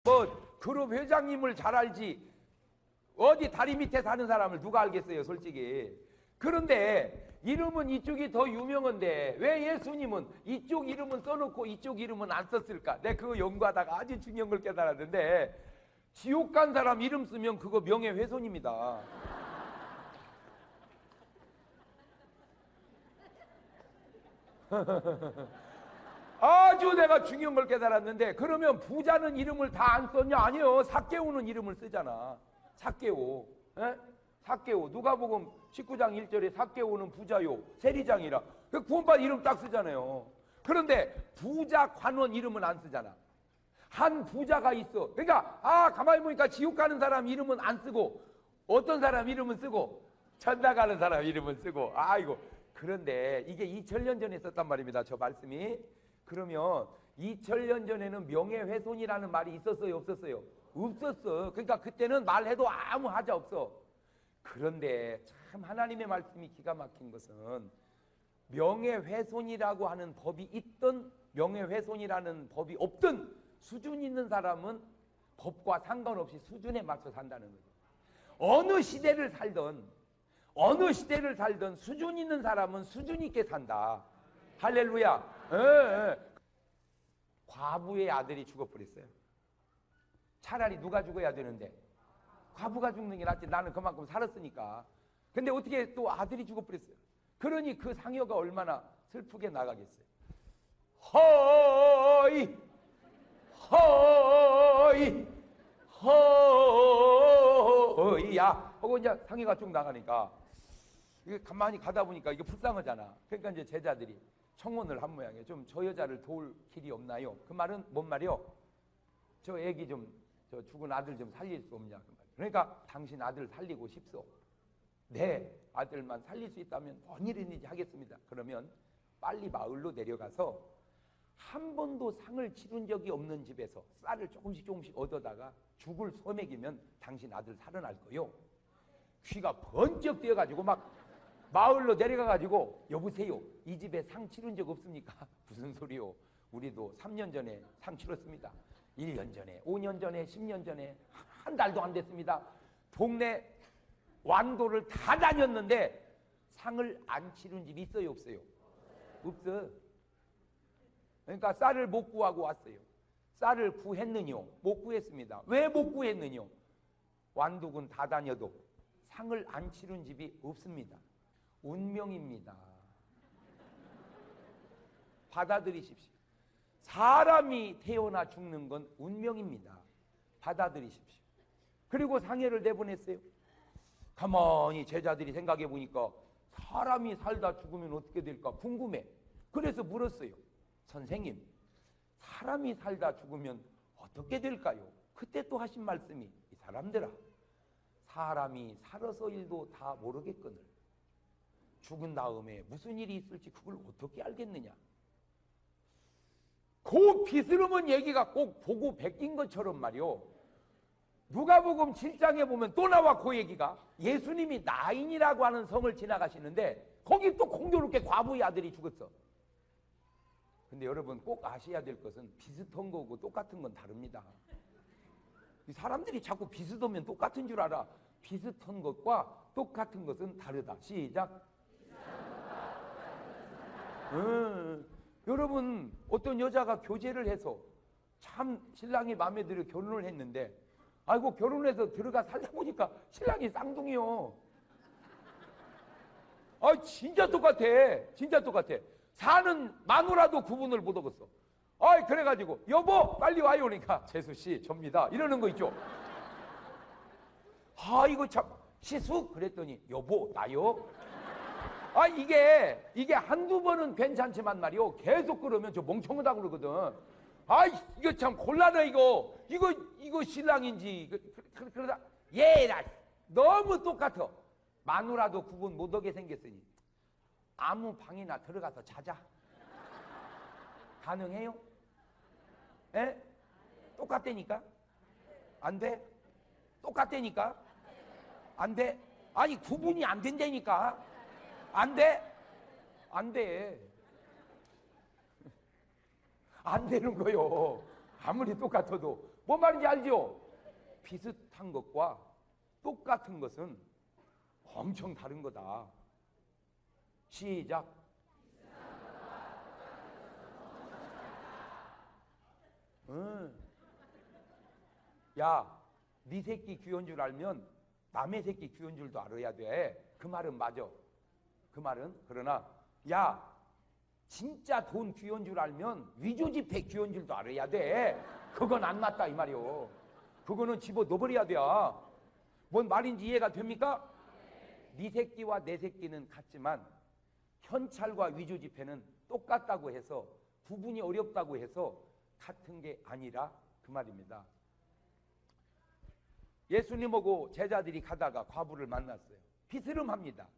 뭐 그룹 회장님을 잘 알지 어디 다리 밑에 사는 사람을 누가 알겠어요, 솔직히. 그런데 이름은 이쪽이 더 유명한데 왜 예수님은 이쪽 이름은 써놓고 이쪽 이름은 안 썼을까? 내가 그거 연구하다가 아주 중요한 걸 깨달았는데, 지옥 간 사람 이름 쓰면 그거 명예훼손입니다. 아주 내가 중요한 걸 깨달았는데, 그러면 부자는 이름을 다 안 썼냐? 아니요. 삭개오는 이름을 쓰잖아. 삭개오. 에? 삭개오. 누가복음 19장 1절에 삭개오는 부자요 세리장이라. 그 구원받은 이름 딱 쓰잖아요. 그런데 부자 관원 이름은 안 쓰잖아. 한 부자가 있어. 그러니까 가만히 보니까 지옥 가는 사람 이름은 안 쓰고 어떤 사람 이름은 쓰고 천당 가는 사람 이름은 쓰고. 아이고. 그런데 이게 2000년 전에 썼단 말입니다, 저 말씀이. 그러면 2000년 전에는 명예훼손이라는 말이 있었어요, 없었어요? 없었어. 그러니까 그때는 말해도 아무 하자 없어. 그런데 참 하나님의 말씀이 기가 막힌 것은, 명예훼손이라고 하는 법이 있든 명예훼손이라는 법이 없든 수준 있는 사람은 법과 상관없이 수준에 맞춰 산다는 거죠. 어느 시대를 살든 수준 있는 사람은 수준 있게 산다. 할렐루야. 과부의 아들이 죽어버렸어요. 차라리 누가 죽어야 되는데 과부가 죽는 게 낫지. 나는 그만큼 살았으니까. 근데 어떻게 또 아들이 죽어버렸어요. 그러니 그 상여가 얼마나 슬프게 나가겠어요. 허이 허이야 하고 이제 상여가 쭉 나가니까, 이게 가만히 가다 보니까 이게 불쌍하잖아. 그러니까 이제 제자들이 청혼을 한 모양이에요. 좀 저 여자를 도울 길이 없나요? 그 말은 뭔 말이요? 저 애기 좀, 저 죽은 아들 좀 살릴 수 없냐 그 말. 그러니까 당신 아들 살리고 싶소. 네, 아들만 살릴 수 있다면 뭔 일이든지 하겠습니다. 그러면 빨리 마을로 내려가서 한 번도 상을 치른 적이 없는 집에서 쌀을 조금씩 얻어다가 죽을 소맥이면 당신 아들 살아날 거요. 귀가 번쩍 뛰어가지고 막 마을로 내려가가지고, 여보세요, 이 집에 상 치른 적 없습니까? 무슨 소리요? 우리도 3년 전에 상 치렀습니다. 1년 전에, 5년 전에, 10년 전에, 한 달도 안 됐습니다. 동네 완도를 다 다녔는데 상을 안 치른 집이 있어요, 없어요? 없어. 그러니까 쌀을 못 구하고 왔어요. 쌀을 구했느냐? 못 구했습니다. 왜 못 구했느냐? 완도군 다 다녀도 상을 안 치른 집이 없습니다. 운명입니다. 받아들이십시오. 사람이 태어나 죽는 건 운명입니다. 받아들이십시오. 그리고 상여를 내보냈어요. 가만히 제자들이 생각해 보니까 사람이 살다 죽으면 어떻게 될까 궁금해. 그래서 물었어요. 선생님, 사람이 살다 죽으면 어떻게 될까요? 그때 또 하신 말씀이, 이 사람들아, 사람이 살아서 일도 다 모르겠거늘 죽은 다음에 무슨 일이 있을지 그걸 어떻게 알겠느냐. 그 비스름한 얘기가 꼭 보고 베낀 것처럼 말이요. 누가복음 7장에 보면 또 나와 그 얘기가. 예수님이 나인이라고 하는 성을 지나가시는데 거기 또 공교롭게 과부의 아들이 죽었어. 근데 여러분 꼭 아셔야 될 것은 비슷한 거고 똑같은 건 다릅니다. 사람들이 자꾸 비슷하면 똑같은 줄 알아. 비슷한 것과 똑같은 것은 다르다. 시작. 여러분 어떤 여자가 교제를 해서 참 신랑이 마음에 들어 결혼을 했는데, 아이고 결혼해서 들어가 살다 보니까 신랑이 쌍둥이요. 진짜 똑같아. 진짜 똑같아. 사는 마누라도 구분을 못 하겠어. 그래가지고 여보 빨리 와요. 그러니까 재수씨 접니다 이러는 거 있죠. 이거 참 시수 그랬더니 여보 나요. 이게 한두 번은 괜찮지만 말이요, 계속 그러면 저 멍청하다고 그러거든. 이거 참 곤란해. 이거 신랑인지. 그러다 얘라 너무 똑같아. 마누라도 구분 못하게 생겼으니 아무 방이나 들어가서 자자. 가능해요? 에? 똑같다니까? 안 돼? 똑같다니까? 안 돼? 구분이 안 된다니까? 안 돼? 안 돼. 안 되는 거요. 아무리 똑같아도 뭔 말인지 알죠? 비슷한 것과 똑같은 것은 엄청 다른 거다. 시작. 야, 네 새끼 귀여운 줄 알면 남의 새끼 귀여운 줄도 알아야 돼. 그 말은 맞아. 그 말은. 그러나 야, 진짜 돈 귀여운 줄 알면 위조지폐 귀여운 줄도 알아야 돼. 그건 안 맞다 이 말이요. 그거는 집어 넣어버려야 돼. 뭔 말인지 이해가 됩니까? 네 새끼와 내 새끼는 같지만 현찰과 위조지폐는 똑같다고 해서 구분이 어렵다고 해서 같은 게 아니라 그 말입니다. 예수님하고 제자들이 가다가 과부를 만났어요. 비스름합니다.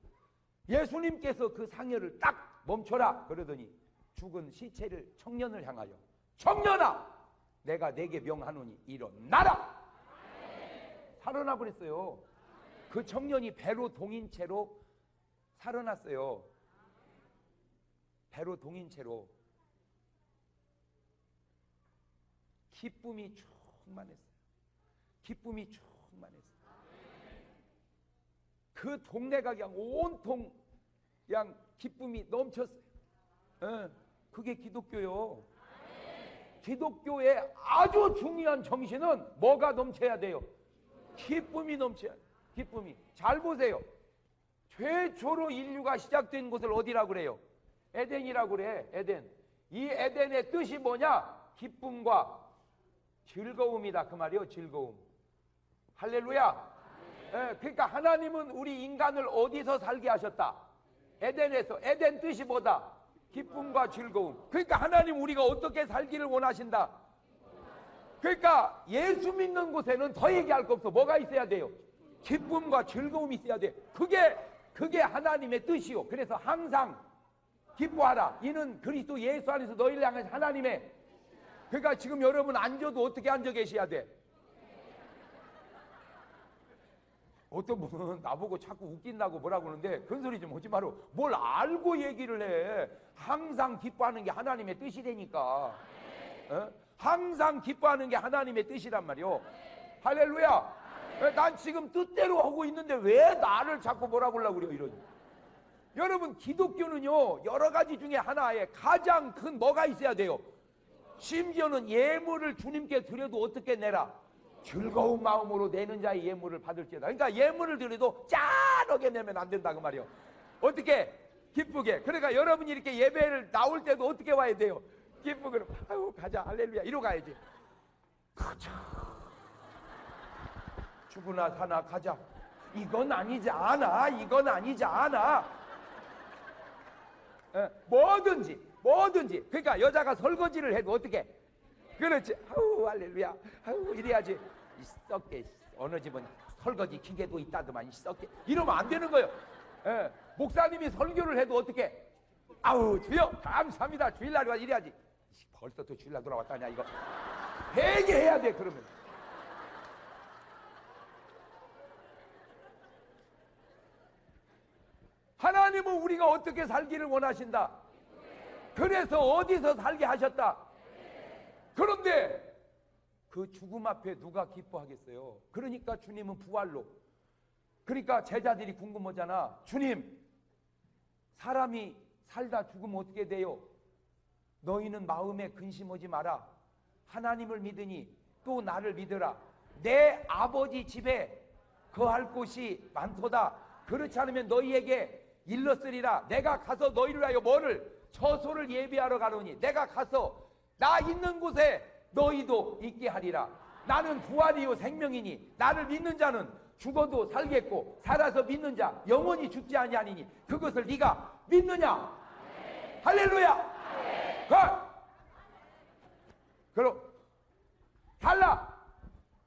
예수님께서 그 상여를 딱 멈춰라 그러더니 죽은 시체를 청년을 향하여 청년아 내가 내게 명하노니 일어나라. 살아나 버렸어요. 그 청년이 배로 동인 채로 살아났어요. 배로 동인 채로. 기쁨이 충만했어요. 기쁨이 충만했어요. 그 동네가 그냥 온통 그냥 기쁨이 넘쳤어요. 그게 기독교요. 기독교의 아주 중요한 정신은 뭐가 넘쳐야 돼요? 기쁨이 넘쳐야 돼요. 기쁨이. 잘 보세요. 최초로 인류가 시작된 곳을 어디라고 그래요? 에덴이라고 그래. 에덴. 이 에덴의 뜻이 뭐냐? 기쁨과 즐거움이다 그 말이요. 즐거움. 할렐루야. 그러니까 하나님은 우리 인간을 어디서 살게 하셨다? 에덴에서. 에덴 뜻이 뭐다? 기쁨과 즐거움. 그러니까 하나님 우리가 어떻게 살기를 원하신다? 그러니까 예수 믿는 곳에는 더 얘기할 거 없어. 뭐가 있어야 돼요? 기쁨과 즐거움이 있어야 돼. 그게 하나님의 뜻이요. 그래서 항상 기뻐하라. 이는 그리스도 예수 안에서 너희를 향한 하나님의. 그러니까 지금 여러분 앉아도 어떻게 앉아 계셔야 돼? 어떤 분은 나보고 자꾸 웃긴다고 뭐라고 그러는데 그런 소리 좀 하지 마라. 뭘 알고 얘기를 해. 항상 기뻐하는 게 하나님의 뜻이라니까. 항상 기뻐하는 게 하나님의 뜻이란 말이요. 할렐루야. 난 지금 뜻대로 하고 있는데 왜 나를 자꾸 뭐라고 하려고 그래요 이러니. 여러분 기독교는요 여러 가지 중에 하나에 가장 큰 뭐가 있어야 돼요? 심지어는 예물을 주님께 드려도 어떻게 내라? 즐거운 마음으로 내는 자의 예물을 받을지어다. 그러니까 예물을 드려도 짠하게 내면 안 된다 그 말이요. 어떻게? 기쁘게. 그러니까 여러분이 이렇게 예배를 나올 때도 어떻게 와야 돼요? 기쁘게. 아유 가자 할렐루야 이러고 가야지. 가자. 죽으나 사나 가자. 이건 아니지 않아. 이건 아니지 않아. 뭐든지. 그러니까 여자가 설거지를 해도 어떻게? 그렇지. 아우 할렐루야. 아우 이래야지. 이 썩게. 어느 집은 설거지 기계도 있다더만 이 썩게. 이러면 안 되는 거예요. 목사님이 설교를 해도 어떻게? 아우 주여 감사합니다. 주일날이 와 이래야지. 벌써 또 주일날 돌아왔다냐 이거. 회개해야 돼 그러면. 하나님은 우리가 어떻게 살기를 원하신다? 그래서 어디서 살게 하셨다? 그런데 그 죽음 앞에 누가 기뻐하겠어요? 그러니까 주님은 부활로. 그러니까 제자들이 궁금하잖아. 주님, 사람이 살다 죽으면 어떻게 돼요? 너희는 마음에 근심하지 마라. 하나님을 믿으니 또 나를 믿으라. 내 아버지 집에 거할 곳이 많도다. 그렇지 않으면 너희에게 일렀으리라. 내가 가서 너희를 하여 뭐를? 처소를 예비하러 가노니 내가 가서 나 있는 곳에 너희도 있게 하리라. 나는 부활이요 생명이니 나를 믿는 자는 죽어도 살겠고 살아서 믿는 자 영원히 죽지 아니하니니 그것을 네가 믿느냐? 네. 할렐루야. 네. 그럼 달라.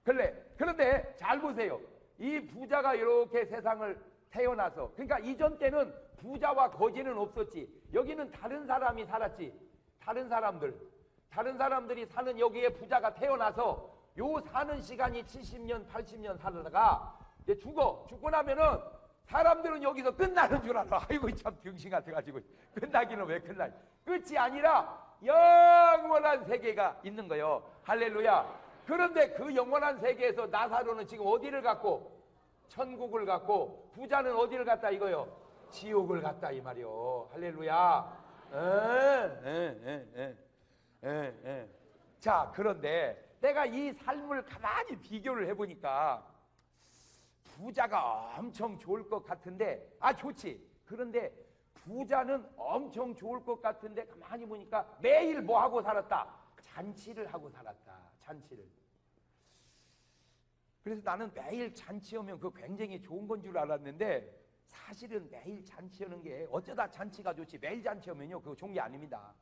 그런데 잘 보세요. 이 부자가 이렇게 세상을 태어나서, 그러니까 이전 때는 부자와 거지는 없었지. 여기는 다른 사람이 살았지. 다른 사람들이 사는 여기에 부자가 태어나서 요 사는 시간이 70년 80년 살다가 이제 죽고 나면은 사람들은 여기서 끝나는 줄 알아. 아이고 참 병신 같아가지고. 끝나기는 왜 끝나? 끝이 아니라 영원한 세계가 있는 거예요. 할렐루야. 그런데 그 영원한 세계에서 나사로는 지금 어디를 갖고? 천국을 갖고, 부자는 어디를 갔다 이거요? 지옥을 갔다 이 말이요. 할렐루야. 자, 그런데 내가 이 삶을 가만히 비교를 해보니까 부자가 엄청 좋을 것 같은데, 좋지. 그런데 부자는 엄청 좋을 것 같은데 가만히 보니까 매일 뭐 하고 살았다? 잔치를 하고 살았다. 잔치를. 그래서 나는 매일 잔치하면 그거 굉장히 좋은 건 줄 알았는데, 사실은 매일 잔치하는 게 어쩌다 잔치가 좋지 매일 잔치하면요 그거 좋은 게 아닙니다.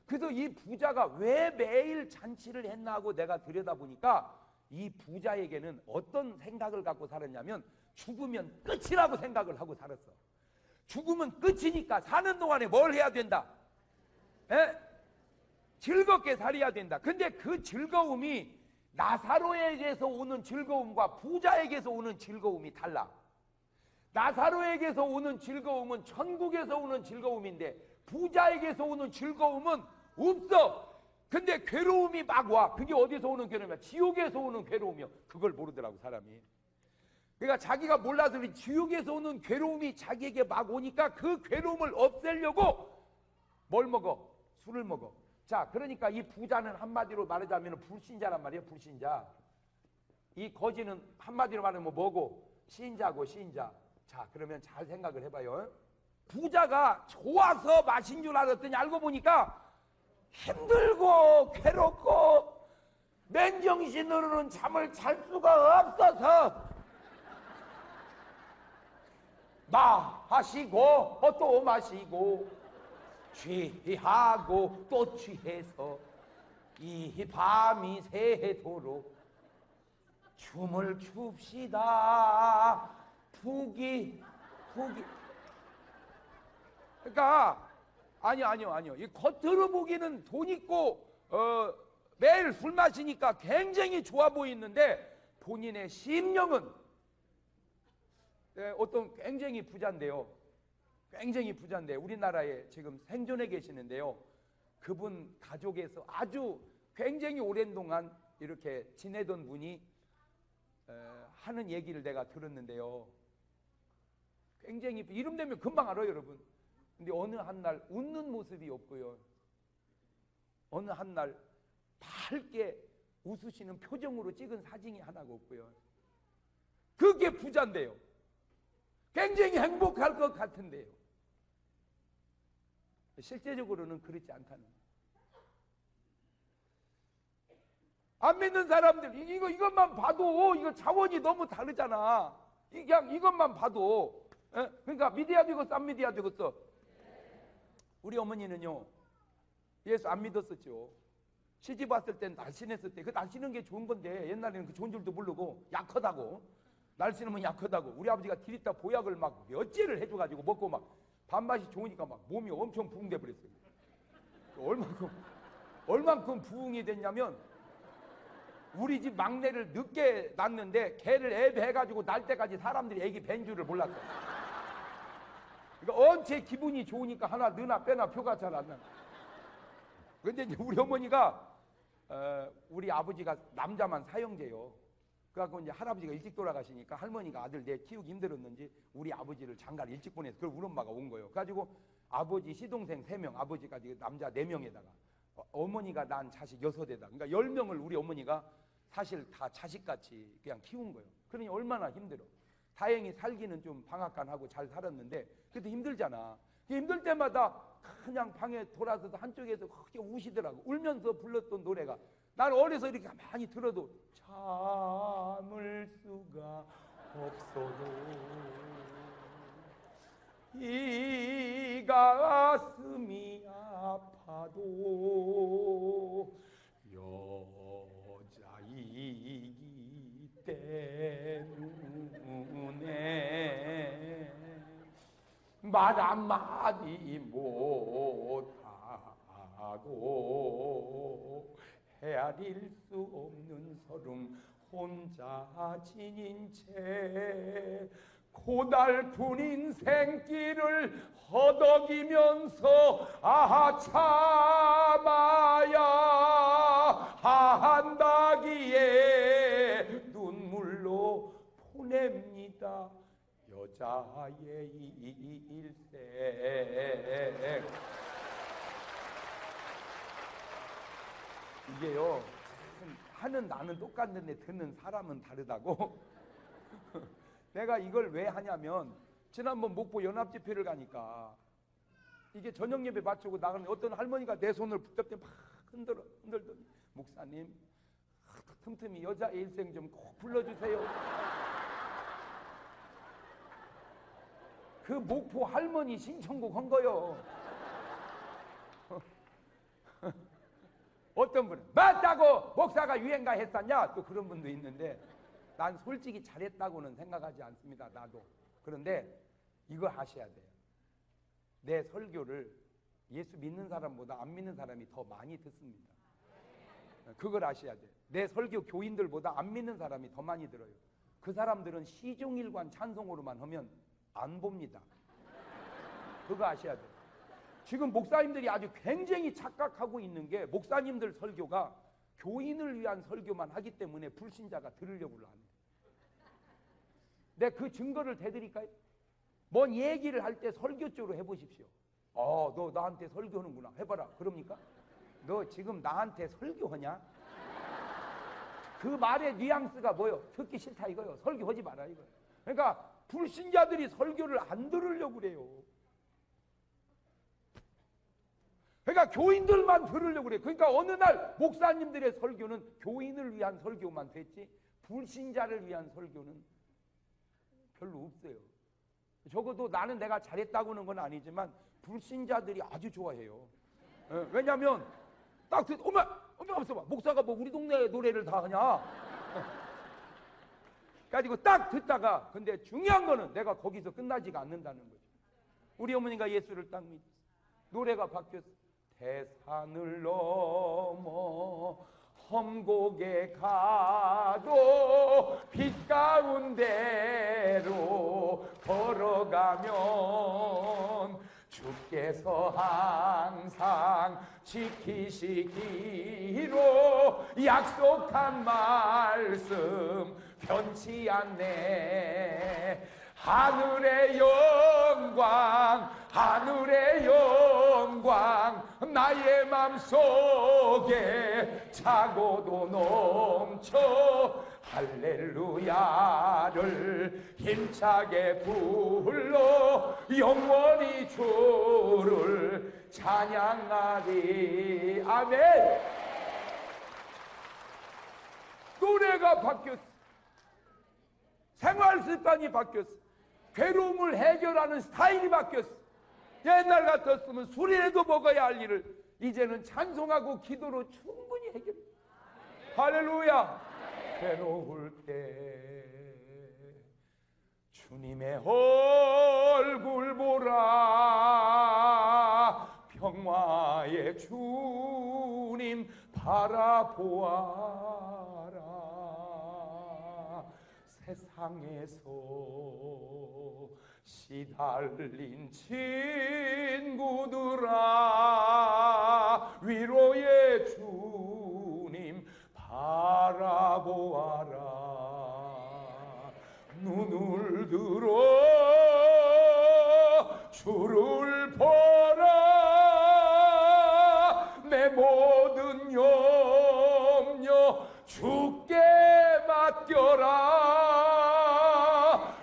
그래서 이 부자가 왜 매일 잔치를 했나 하고 내가 들여다보니까 이 부자에게는 어떤 생각을 갖고 살았냐면 죽으면 끝이라고 생각을 하고 살았어. 죽으면 끝이니까 사는 동안에 뭘 해야 된다? 즐겁게 살아야 된다. 근데 그 즐거움이 나사로에게서 오는 즐거움과 부자에게서 오는 즐거움이 달라. 나사로에게서 오는 즐거움은 천국에서 오는 즐거움인데 부자에게서 오는 즐거움은 없어. 근데 괴로움이 막 와. 그게 어디서 오는 괴로움이야? 지옥에서 오는 괴로움이요. 그걸 모르더라고 사람이. 그러니까 자기가 몰라서 지옥에서 오는 괴로움이 자기에게 막 오니까 그 괴로움을 없애려고 뭘 먹어? 술을 먹어. 자, 그러니까 이 부자는 한마디로 말하자면 불신자란 말이에요. 불신자. 이 거지는 한마디로 말하면 뭐고? 신자고 신자. 자, 그러면 잘 생각을 해봐요. 부자가 좋아서 마신 줄 알았더니 알고 보니까 힘들고 괴롭고 맨정신으로는 잠을 잘 수가 없어서 마시고 또 마시고 취하고 또 취해서 이 밤이 새도록 춤을 춥시다. 푸기. 그러니까 아니요. 이 겉으로 보기는 돈 있고 매일 술 마시니까 굉장히 좋아 보이는데 본인의 심령은 어떤 굉장히 부자인데요. 굉장히 부자인데 우리나라에 지금 생존해 계시는데요. 그분 가족에서 아주 굉장히 오랜 동안 이렇게 지내던 분이 하는 얘기를 내가 들었는데요. 굉장히 이름 되면 금방 알아요, 여러분. 근데 어느 한날 웃는 모습이 없고요. 어느 한날 밝게 웃으시는 표정으로 찍은 사진이 하나가 없고요. 그게 부자인데요. 굉장히 행복할 것 같은데요. 실제적으로는 그렇지 않다는 거예요. 안 믿는 사람들 이것만 봐도 이거 차원이 너무 다르잖아. 그냥 이것만 봐도 그러니까 믿어야 되겠어 안 믿어야 되겠어? 우리 어머니는요 예수 안 믿었었죠. 시집 왔을 땐 날씬했을 때 그 날씬한 게 좋은 건데 옛날에는 그 좋은 줄도 모르고 약하다고 날씬하면 약하다고 우리 아버지가 디리다 보약을 막 몇째를 해줘가지고 먹고 막 밥맛이 좋으니까 막 몸이 엄청 부흥돼 버렸어요. 얼만큼 부흥이 됐냐면 우리 집 막내를 늦게 낳는데 걔를 애배해가지고 날 때까지 사람들이 애기 뵌 줄을 몰랐어. 그러니까 엄청 기분이 좋으니까 하나 느나 빼나 표가 잘 안 나. 근데 이제 우리 어머니가 우리 아버지가 남자만 사형제요. 그래갖고 이제 할아버지가 일찍 돌아가시니까 할머니가 아들 내 키우기 힘들었는지 우리 아버지를 장가를 일찍 보내서 그걸 우리 엄마가 온 거예요. 그래가지고 아버지 시동생 3명, 아버지까지 남자 4명에다가 어머니가 난 자식 6에다 그러니까 10명을 우리 어머니가 사실 다 자식같이 그냥 키운 거예요. 그러니 얼마나 힘들어. 다행히 살기는 좀 방앗간하고 잘 살았는데 그래도 힘들잖아. 힘들 때마다 그냥 방에 돌아서서 한쪽에서 크게 우시더라고. 울면서 불렀던 노래가 나는 어려서 이렇게 많이 들어도 참을 수가 없어도 이 가슴이 아파도 여자이기 때문에 말 한마디 못하고 헤아릴 수 없는 서름 혼자 지닌 채 고달픈 인생길을 허덕이면서 아하 참아야 한다기에 눈물로 보냅니다. 여자의 일생. 이게요, 하는 나는 똑같은데 듣는 사람은 다르다고. 내가 이걸 왜 하냐면 지난번 목포 연합집회를 가니까 이게 저녁 예배 마치고 나가는 어떤 할머니가 내 손을 붙잡더니 막 흔들더니 목사님 틈틈이 여자의 일생 좀 꼭 불러주세요. 그 목포 할머니 신청곡 한 거요. 어떤 분은 맞다고 목사가 유행가 했었냐 또 그런 분도 있는데 난 솔직히 잘했다고는 생각하지 않습니다. 나도. 그런데 이거 하셔야 돼요. 내 설교를 예수 믿는 사람보다 안 믿는 사람이 더 많이 듣습니다. 그걸 아셔야 돼요. 내 설교 교인들보다 안 믿는 사람이 더 많이 들어요. 그 사람들은 시종일관 찬송으로만 하면 안 봅니다. 그거 아셔야 돼요. 지금 목사님들이 아주 굉장히 착각하고 있는 게 목사님들 설교가 교인을 위한 설교만 하기 때문에 불신자가 들으려고 합니다. 내가 그 증거를 대드릴까요? 뭔 얘기를 할 때 설교 쪽으로 해보십시오. 너 나한테 설교하는구나. 해봐라. 그럽니까? 너 지금 나한테 설교하냐? 그 말의 뉘앙스가 뭐요? 듣기 싫다 이거요. 설교하지 마라 이거요. 그러니까 불신자들이 설교를 안 들으려고 그래요. 그러니까 교인들만 들으려고 그래. 그러니까 어느 날 목사님들의 설교는 교인을 위한 설교만 됐지 불신자를 위한 설교는 별로 없어요. 적어도 나는 내가 잘했다고는 건 아니지만 불신자들이 아주 좋아해요. 왜냐하면 딱 엄마 없어봐. 목사가 뭐 우리 동네 노래를 다 하냐? 가지고 딱 듣다가 근데 중요한 거는 내가 거기서 끝나지가 않는다는 거죠. 우리 어머니가 예수를 딱 믿었어. 노래가 바뀌었어. 대산을 넘어 험곡에 가도 빛 가운데로 걸어가면 주께서 항상 지키시기로 약속한 말씀 변치 않네. 하늘의 영광 하늘의 영광 나의 맘속에 차고도 넘쳐 할렐루야를 힘차게 불러 영원히 주를 찬양하리. 아멘. 노래가 바뀌었어. 생활 습관이 바뀌었어. 괴로움을 해결하는 스타일이 바뀌었어. 옛날 같았으면 술이라도 먹어야 할 일을 이제는 찬송하고 기도로 충분히 해결해. 할렐루야. 괴로울 때 주님의 얼굴 보라. 평화의 주님 바라보아라. 세상에서 시달린 친구들아 위로의 주님 바라보아라. 눈을 들어 주를 보라. 내 모든 염려 주께 맡겨라.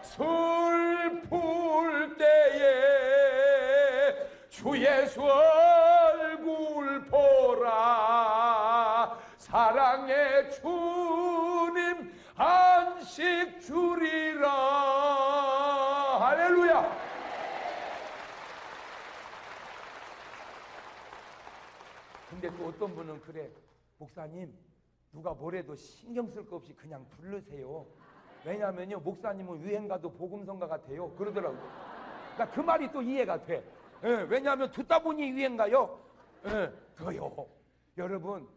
슬플 때에 주 예수 얼굴 보라. 사랑의 주님 안식 주리라. 할렐루야. 근데 또 어떤 분은 그래, 목사님 누가 뭐래도 신경 쓸 거 없이 그냥 부르세요. 왜냐하면요 목사님은 유행가도 복음성가 같아요 그러더라고요. 그러니까 그 말이 또 이해가 돼. 왜냐하면 듣다 보니 유행가요. 그요. 여러분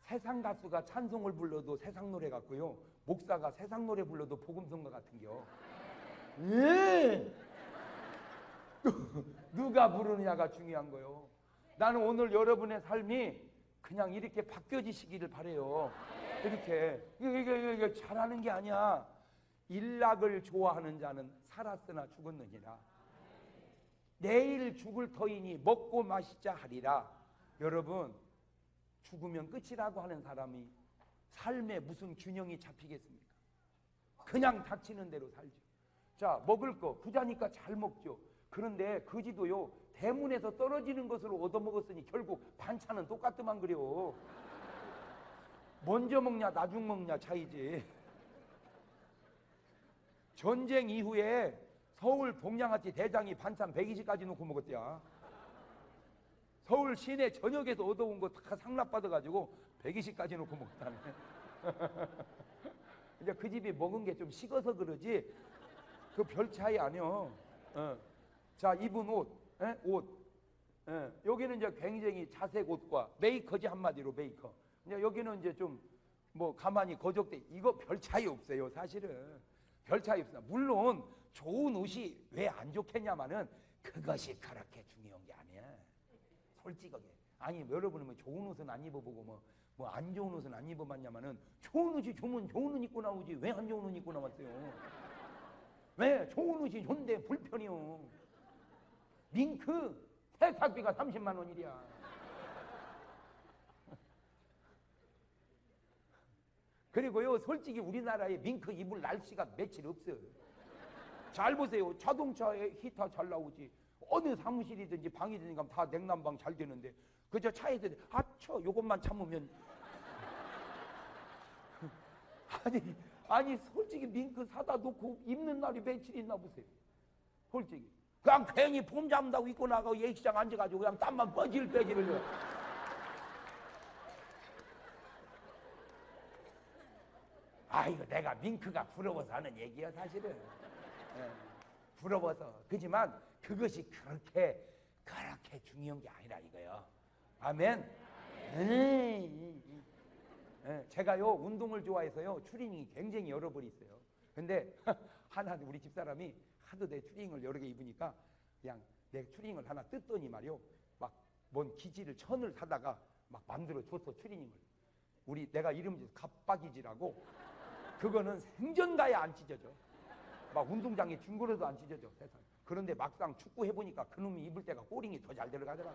세상 가수가 찬송을 불러도 세상 노래 같고요 목사가 세상 노래 불러도 복음성가 같은겨. 누가 부르느냐가 중요한 거요. 나는 오늘 여러분의 삶이 그냥 이렇게 바뀌어지시기를 바래요. 이렇게 이게 잘하는 게 아니야. 일락을 좋아하는 자는 살았으나 죽었느니라. 내일 죽을 터이니 먹고 마시자 하리라. 여러분, 죽으면 끝이라고 하는 사람이 삶에 무슨 균형이 잡히겠습니까? 그냥 닥치는 대로 살죠. 자, 먹을 거 부자니까 잘 먹죠. 그런데 거지도요, 대문에서 떨어지는 것으로 얻어먹었으니 결국 반찬은 똑같더만 그래요. 먼저 먹냐 나중 먹냐 차이지. 전쟁 이후에 서울 동양아찌 대장이 반찬 120가지 놓고 먹었대야. 서울 시내 전역에서 얻어온 거 다 상납받아가지고 120가지 놓고 먹었다네. 이제 그 집이 먹은 게 좀 식어서 그러지 그 별 차이 아니요. 자, 입은 옷, 옷. 여기는 이제 굉장히 자색 옷과 메이커지, 한마디로 메이커. 이제 여기는 이제 좀 뭐 가만히 거적대. 이거 별 차이 없어요, 사실은. 별 차이 없어요. 물론 좋은 옷이 왜 안 좋겠냐마는 그것이 그렇게 중요한 게 아니야. 솔직하게. 아니, 여러분은 뭐 좋은 옷은 안 입어보고 뭐 안 좋은 옷은 안 입어봤냐마는 좋은 옷이 좋으면 좋은 옷 입고 나오지 왜 안 좋은 옷 입고 나왔어요? 왜? 좋은 옷이 좋은데 불편해요. 밍크 세탁비가 30만 원이랴. 그리고요, 솔직히 우리나라에 밍크 입을 날씨가 며칠 없어요. 잘 보세요. 자동차에 히터 잘 나오지. 어느 사무실이든지 방이든지 가면 다 냉난방 잘 되는데 그저 차에서 아쳐 요것만 참으면 아니 솔직히 밍크 사다 놓고 입는 날이 며칠 있나 보세요. 솔직히 그냥 괜히 폼 잡는다고 입고 나가고 예식장 앉아가지고 그냥 땀만 빼질 흘려. 이거 내가 밍크가 부러워서 하는 얘기야 사실은. 부러워서. 그지만 그것이 그렇게 중요한 게 아니라 이거요. 아멘. 제가요 운동을 좋아해서요 추리닝이 굉장히 여러 벌 있어요. 근데 하나 우리 집사람이 하도 내 추리닝을 여러 개 입으니까 그냥 내 추리닝을 하나 뜯더니 말이요, 막 뭔 기지를 천을 사다가 막 만들어 줬어 추리닝을. 내가 이름 지어서 갑박이지라고. 그거는 생전가야 안 찢어져. 막 운동장에 뒹굴어도 안 찢어져 세상. 그런데 막상 축구 해보니까 그놈이 입을 때가 꼬링이 더 잘 들어가더라.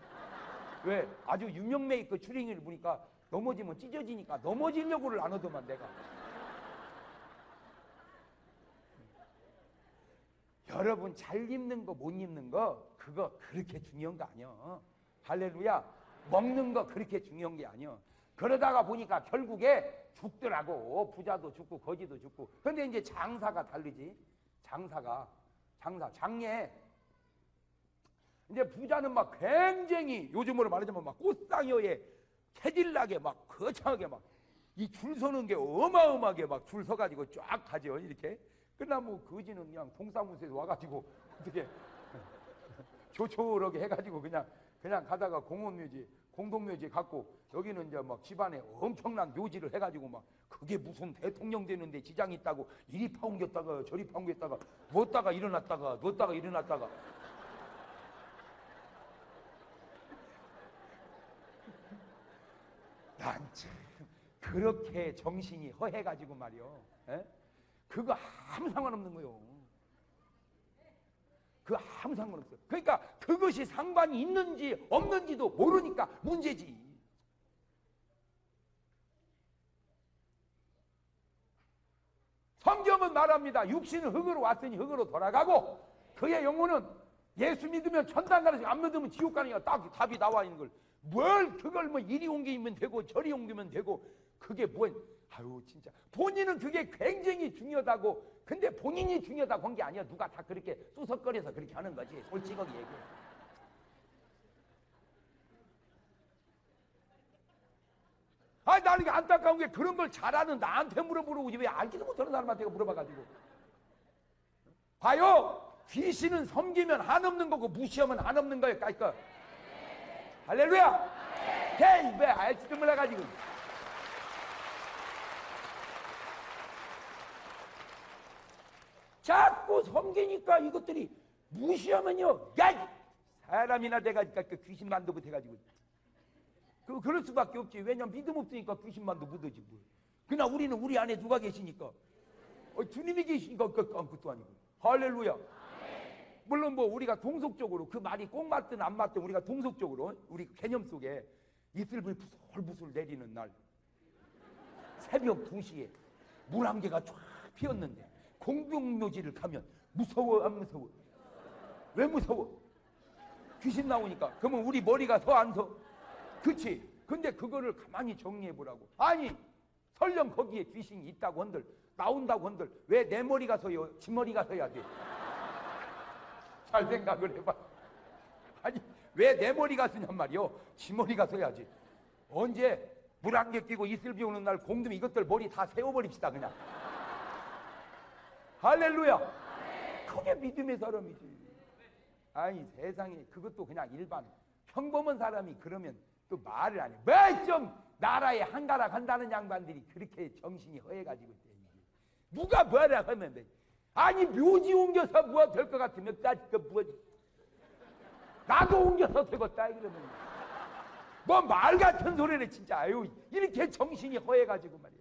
왜? 아주 유명 메이커 추리닝을 보니까 넘어지면 찢어지니까 넘어지려고를 안 하더만 내가. 여러분 잘 입는 거 못 입는 거 그거 그렇게 중요한 거 아니야. 할렐루야. 먹는 거 그렇게 중요한 게 아니야. 그러다가 보니까 결국에 죽더라고. 부자도 죽고 거지도 죽고. 근데 이제 장사가 다르지. 장에 이제 부자는 막 굉장히 요즘으로 말하자면 막 꽃상여에 캐딜락에 막 거창하게 막 이 줄 서는 게 어마어마하게 막 줄 서가지고 쫙 가죠. 이렇게. 끝나면 거지는 그냥 동사무소에서 와가지고 어떻게 조촐하게 해가지고 그냥 가다가 공동묘지 갖고 여기는 이제 막 집안에 엄청난 묘지를 해가지고 막 그게 무슨 대통령 되는데 지장이 있다고 이리 파옮겼다가 저리 파옮겼다가 누웠다가 일어났다가 난 참 그렇게 정신이 허해가지고 말이요. 그거 아무 상관없는 거요. 그거 아무 상관없어요. 그러니까 그것이 상관이 있는지 없는지도 모르니까 문제지. 성경은 말합니다. 육신은 흙으로 왔으니 흙으로 돌아가고 그의 영혼은 예수 믿으면 천당 가는 안 믿으면 지옥 가는 게 딱 답이 나와 있는 걸. 뭘 그걸 뭐 이리 옮기면 되고 저리 옮기면 되고 그게 아유 진짜 본인은 그게 굉장히 중요하다고. 근데 본인이 중요하다고 한 게 아니야. 누가 다 그렇게 쑤석거려서 그렇게 하는 거지. 솔직하게 얘기해. 나는 안타까운 게 그런 걸 잘하는 나한테 물어보고 왜 알지도 못하는 사람한테 물어봐가지고. 봐요. 귀신은 섬기면 한없는 거고 무시하면 한없는 거예요. 그러니까 할렐루야. 헤이 왜 알지도 몰라가지고. 자꾸 섬기니까 이것들이 무시하면요, 야! 사람이나 돼가니까 그 귀신만도 못해가지고. 그럴 수밖에 없지. 왜냐면 믿음 없으니까 귀신만도 묻어지. 뭐. 그러나 우리는 우리 안에 누가 계시니까? 주님이 계시니까 그것도 아니고. 할렐루야. 물론 뭐 우리가 동속적으로 그 말이 꼭 맞든 안 맞든 우리가 동속적으로 우리 개념 속에 이슬불 부슬부슬 내리는 날 새벽 2시에 물 한 개가 쫙 피었는데 공동묘지를 가면 무서워 안 무서워? 왜 무서워? 귀신 나오니까. 그러면 우리 머리가 서 안 서? 그치? 근데 그거를 가만히 정리해 보라고. 아니 설령 거기에 귀신이 있다고 한들 나온다고 한들 왜 내 머리가 서요? 지 머리가 서야 돼? 잘 생각을 해봐. 아니 왜 내 머리가 서냔 말이요? 지 머리가 서야지. 언제 물 한 개 끼고 이슬 비 오는 날 공dum이 이것들 머리 다 세워버립시다 그냥. 할렐루야. 그게 믿음의 사람이지. 아니 세상에 그것도 그냥 일반 평범한 사람이 그러면 또 말을 안 해. 왜 좀 나라에 한가락 한다는 양반들이 그렇게 정신이 허해가지고 있대. 누가 뭐라 하면 돼. 아니 묘지 옮겨서 뭐 될 것 같으면 그 뭐 나도 옮겨서 되겠다 그러면 뭐 말 같은 소리를 진짜. 아유 이렇게 정신이 허해가지고 말이야.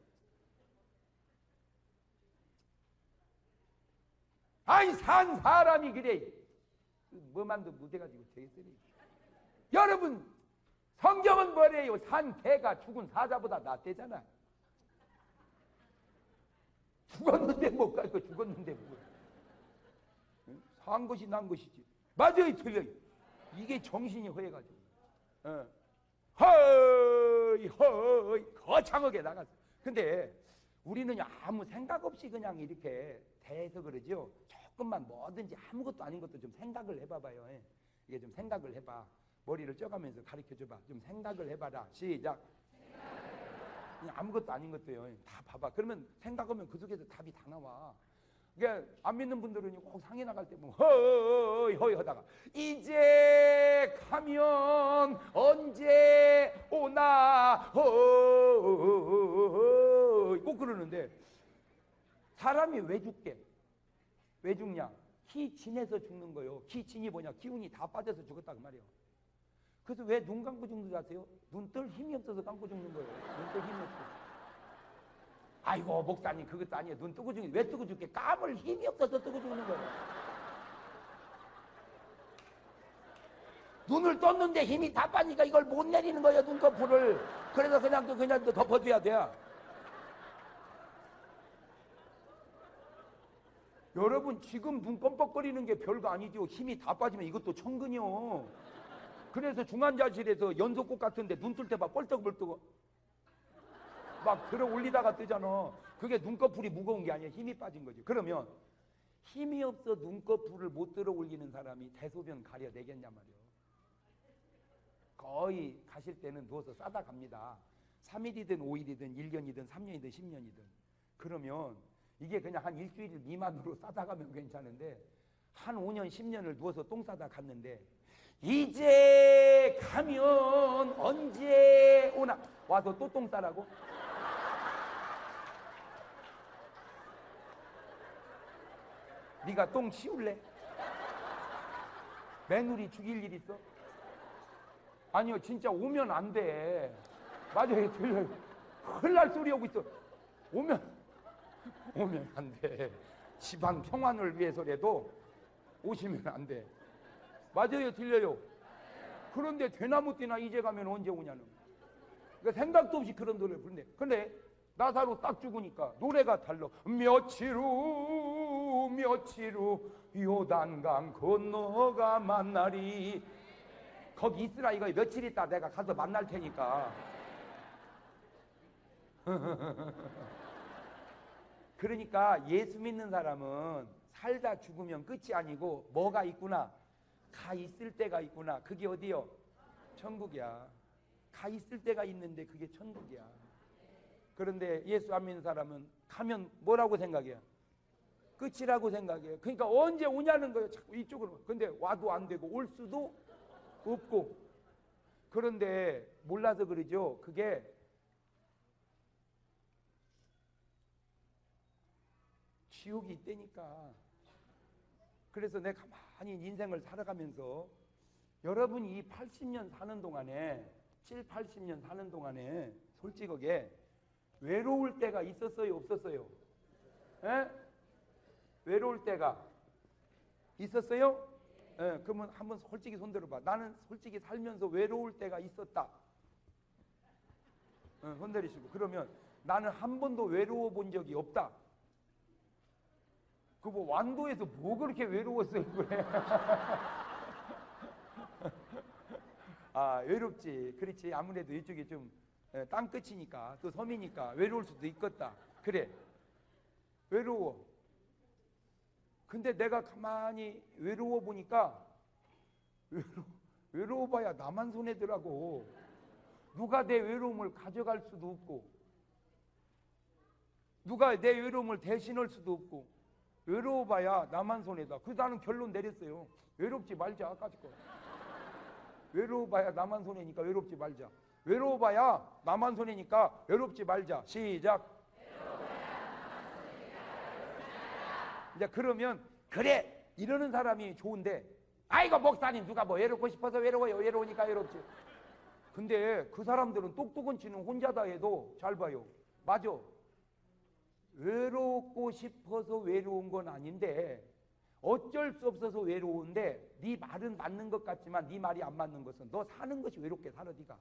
아니 산 사람이 그래 뭐만도 못해가지고 되겠어요. 여러분 성경은 뭐래요? 산 개가 죽은 사자보다 낫대잖아. 죽었는데 못 갈 거 죽었는데 뭐. 산 것이 난 것이지. 맞아요 틀려요. 이게 정신이 허해가지고 허이 거창하게 나갔어. 근데 우리는 아무 생각 없이 그냥 이렇게 대해서 그러죠. 조금만 뭐든지 아무것도 아닌 것도 좀 생각을 해봐봐요. 이게 좀 생각을 해봐. 머리를 쪄가면서 가르쳐줘봐. 좀 생각을 해봐라. 시작. 그냥 아무것도 아닌 것도요. 다 봐봐. 그러면 생각하면 그 속에서 답이 다 나와. 그러니까 안 믿는 분들은 꼭 상해 나갈 때 뭐 허이 하다가 이제 가면 언제 오나 허이 꼭 그러는데 사람이 왜 죽게? 왜 죽냐? 기진해서 죽는 거예요. 기진이 뭐냐? 기운이 다 빠져서 죽었다 그 말이에요. 그래서 왜 눈 감고 죽는 거 아세요? 눈 뜰 힘이 없어서 감고 죽는 거예요. 눈 뜰 힘이 없어서. 아이고 목사님 그것도 아니에요. 눈 뜨고 죽는 왜 뜨고 죽게? 감을 힘이 없어서 뜨고 죽는 거예요. 눈을 떴는데 힘이 다 빠지니까 이걸 못 내리는 거예요. 눈꺼풀을. 그래서 그냥 덮어줘야 돼요. 여러분 지금 눈 껌뻑거리는 게 별거 아니죠. 힘이 다 빠지면 이것도 천근이요. 그래서 중환자실에서 연소꽃 같은데 눈 뜰 때 막 뻘떡뻘떡 막 들어 올리다가 뜨잖아. 그게 눈꺼풀이 무거운 게 아니야. 힘이 빠진 거지. 그러면 힘이 없어 눈꺼풀을 못 들어 올리는 사람이 대소변 가려내겠냐 말이야. 거의 가실 때는 누워서 싸다 갑니다. 3일이든 5일이든 1년이든 3년이든 10년이든. 그러면 이게 그냥 한 일주일 미만으로 싸다 가면 괜찮은데 한 5년 10년을 누워서 똥 싸다 갔는데 이제 가면 언제 오나 와서 또 똥 싸라고? 네가 똥 치울래? 며느리 죽일 일 있어? 아니요 진짜 오면 안 돼. 맞아요 들려요. 큰일 날 소리 하고 있어. 오면 안 돼. 집안 평안을 위해서라도 오시면 안 돼. 맞아요 들려요. 그런데 대나무띠나 이제 가면 언제 오냐는. 그러니까 생각도 없이 그런 노래를 부른대. 근데 나사로 딱 죽으니까 노래가 달라. 며칠 후 요단강 건너가 만나리. 거기 있으라 이거. 며칠 있다 내가 가서 만날 테니까. 그러니까 예수 믿는 사람은 살다 죽으면 끝이 아니고 뭐가 있구나? 가 있을 때가 있구나. 그게 어디요? 천국이야. 가 있을 때가 있는데 그게 천국이야. 그런데 예수 안 믿는 사람은 가면 뭐라고 생각해요? 끝이라고 생각해요. 그러니까 언제 오냐는 거예요. 자꾸 이쪽으로. 근데 와도 안 되고 올 수도 없고. 그런데 몰라서 그러죠. 그게 지옥이 있다니까. 그래서 내가 가만히 인생을 살아가면서 여러분이 이 80년 사는 동안에 7, 80년 사는 동안에 솔직하게 외로울 때가 있었어요, 없었어요? 에? 외로울 때가 있었어요? 예, 그러면 한번 솔직히 손들어봐. 나는 솔직히 살면서 외로울 때가 있었다. 손들이시고. 그러면 나는 한 번도 외로워 본 적이 없다. 그 뭐 완도에서 뭐 그렇게 외로웠어요, 그래? 아, 외롭지. 그렇지. 아무래도 이쪽이 좀 땅끝이니까 또 섬이니까 외로울 수도 있겠다. 그래. 외로워. 근데 내가 가만히 외로워 보니까 외로워 봐야 나만 손해더라고. 누가 내 외로움을 가져갈 수도 없고 누가 내 외로움을 대신할 수도 없고 외로워 봐야 나만 손해다. 그래서 나는 결론 내렸어요. 외롭지 말자. 까짓거 외로워 봐야 나만 손해니까 외롭지 말자. 외로워 봐야 나만 손해니까 외롭지 말자. 시작. 이제 그러면 그래 이러는 사람이 좋은데 아이고 목사님 누가 뭐 외롭고 싶어서 외로워요. 외로우니까 외롭지. 근데 그 사람들은 똑똑한 치는 혼자다 해도 잘 봐요. 맞아. 외롭고 싶어서 외로운 건 아닌데 어쩔 수 없어서 외로운데 네 말은 맞는 것 같지만 네 말이 안 맞는 것은 너 사는 것이 외롭게 살아. 네가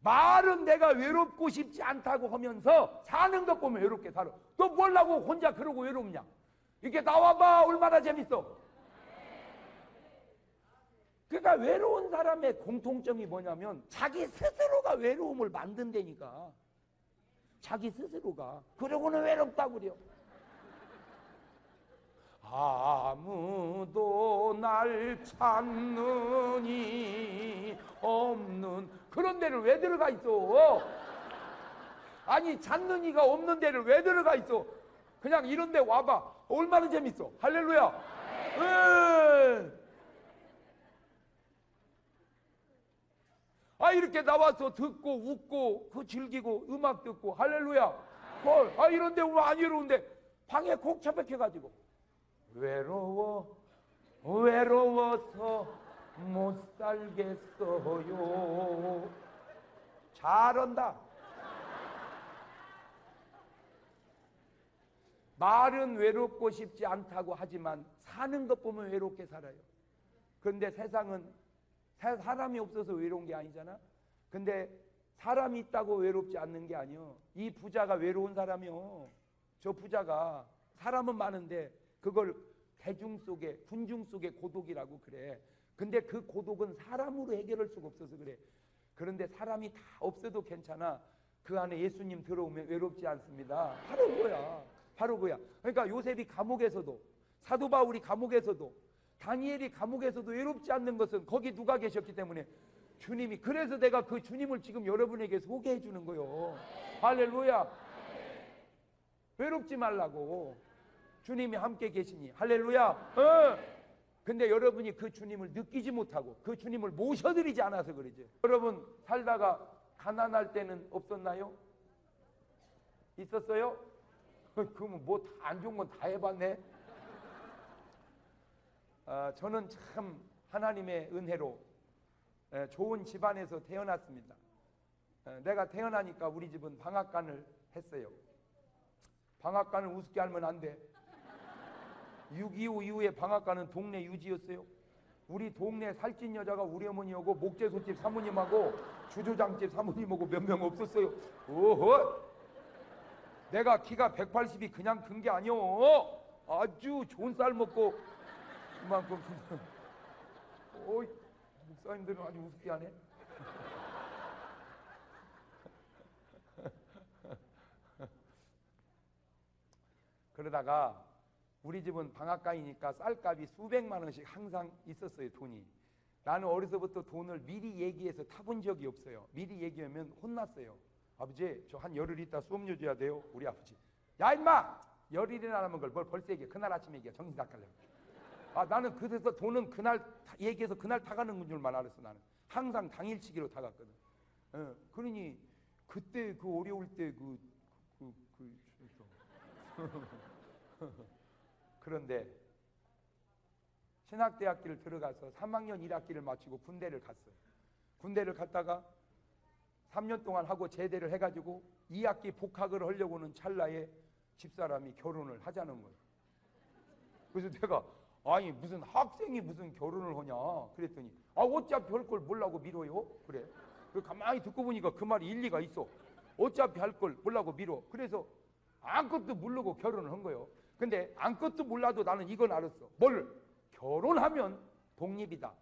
말은 내가 외롭고 싶지 않다고 하면서 사는 것 보면 외롭게 살아. 또 뭘라고 혼자 그러고 외롭냐. 이렇게 나와봐. 얼마나 재밌어. 그러니까 외로운 사람의 공통점이 뭐냐면 자기 스스로가 외로움을 만든다니까. 자기 스스로가. 그러고는 외롭다고 그래요. 아무도 날 찾는 이 없는 그런 데를 왜 들어가 있어? 아니 찾는 이가 없는 데를 왜 들어가 있어? 그냥 이런 데 와봐. 얼마나 재밌어. 할렐루야. 아 이렇게 나와서 듣고 웃고 그 즐기고 음악 듣고 할렐루야. 아 이런 데 오면 안 외로운데 방에 콕 처박혀가지고 외로워서 못 살겠어요. 잘한다. 말은 외롭고 싶지 않다고 하지만 사는 것 보면 외롭게 살아요. 그런데 세상은 사람이 없어서 외로운 게 아니잖아. 근데 사람이 있다고 외롭지 않는 게 아니요. 이 부자가 외로운 사람이요. 저 부자가 사람은 많은데 그걸 대중 속에 군중 속의 고독이라고 그래. 근데 그 고독은 사람으로 해결할 수가 없어서 그래. 그런데 사람이 다 없어도 괜찮아. 그 안에 예수님 들어오면 외롭지 않습니다. 바로 그거야. 바로 그거야. 그러니까 요셉이 감옥에서도 사도 바울이 감옥에서도 다니엘이 감옥에서도 외롭지 않는 것은 거기 누가 계셨기 때문에 주님이. 그래서 내가 그 주님을 지금 여러분에게 소개해 주는 거요. 할렐루야. 외롭지 말라고. 주님이 함께 계시니. 할렐루야. 근데 여러분이 그 주님을 느끼지 못하고 그 주님을 모셔드리지 않아서 그러지. 여러분 살다가 가난할 때는 없었나요? 있었어요? 그러면 뭐 다 안 좋은 건 다 해봤네. 저는 참 하나님의 은혜로 좋은 집안에서 태어났습니다. 내가 태어나니까 우리 집은 방앗간을 했어요. 방앗간을 우습게 알면 안 돼. 6.25 이후에 방앗간은 동네 유지였어요. 우리 동네 살찐 여자가 우리 어머니하고 목재소집 사모님하고 주조장집 사모님하고 몇 명 없었어요. 오호. 내가 키가 180이 그냥 큰 게 아니오. 아주 좋은 쌀 먹고 이만큼. 어이, 목사님들은 아주 우습게 하네. 그러다가 우리 집은 방앗간이니까 쌀값이 수백만 원씩 항상 있었어요. 돈이. 나는 어려서부터 돈을 미리 얘기해서 타본 적이 없어요. 미리 얘기하면 혼났어요. 아버지 저 한 열흘 있다 수업료 줘야 돼요. 우리 아버지. 야 임마! 열흘이나 남은 걸 뭘 벌써 얘기해. 그날 아침에 얘기해. 정신 닦으려고. 나는 그래서 돈은 그날 얘기해서 그날 타가는 줄만 알았어. 나는 항상 당일치기로 타갔거든. 그러니 그때 그 어려울 때 그런데 신학대학교를 들어가서 3학년 1학기를 마치고 군대를 갔어요. 군대를 갔다가 3년 동안 하고 제대를 해가지고 2학기 복학을 하려고는 찰나에 집사람이 결혼을 하자는 거예요. 그래서 내가 아니 무슨 학생이 무슨 결혼을 하냐 그랬더니 어차피 할 걸 뭐라고 미뤄요? 그래. 그 가만히 듣고 보니까 그 말이 일리가 있어. 어차피 할 걸 뭐라고 미뤄. 그래서 아무것도 모르고 결혼을 한 거예요. 근데 아무것도 몰라도 나는 이건 알았어. 뭘? 결혼하면 독립이다.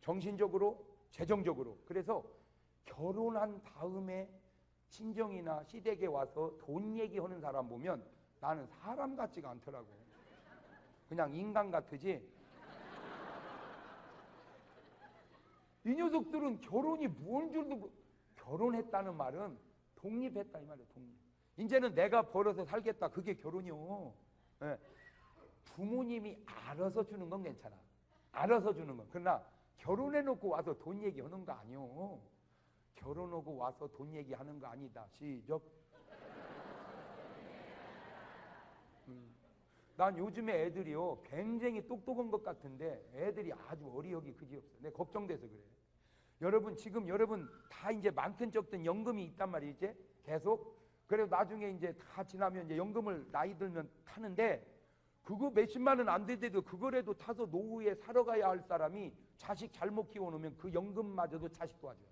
정신적으로, 재정적으로. 그래서 결혼한 다음에 친정이나 시댁에 와서 돈 얘기하는 사람 보면 나는 사람 같지가 않더라고. 그냥 인간 같으지. 이 녀석들은 결혼이 뭔 줄도 모르고 결혼했다는 말은 독립했다 이 말이에요. 독립. 이제는 내가 벌어서 살겠다. 그게 결혼이요. 예. 부모님이 알아서 주는 건 괜찮아. 알아서 주는 건. 그러나 결혼해놓고 와서 돈 얘기하는 거 아니요. 결혼하고 와서 돈 얘기하는 거 아니다. 시작. 난 요즘에 애들이요 굉장히 똑똑한 것 같은데 애들이 아주 어리석이 그지없어. 내가 걱정돼서 그래. 여러분 지금 여러분 다 이제 많든 적든 연금이 있단 말이지. 계속. 그래서 나중에 이제 다 지나면 이제 연금을 나이 들면 타는데 그거 몇십만 원 안 되더라도 그거라도 타서 노후에 살아가야 할 사람이 자식 잘못 키워놓으면 그 연금마저도 자식 도와줘요.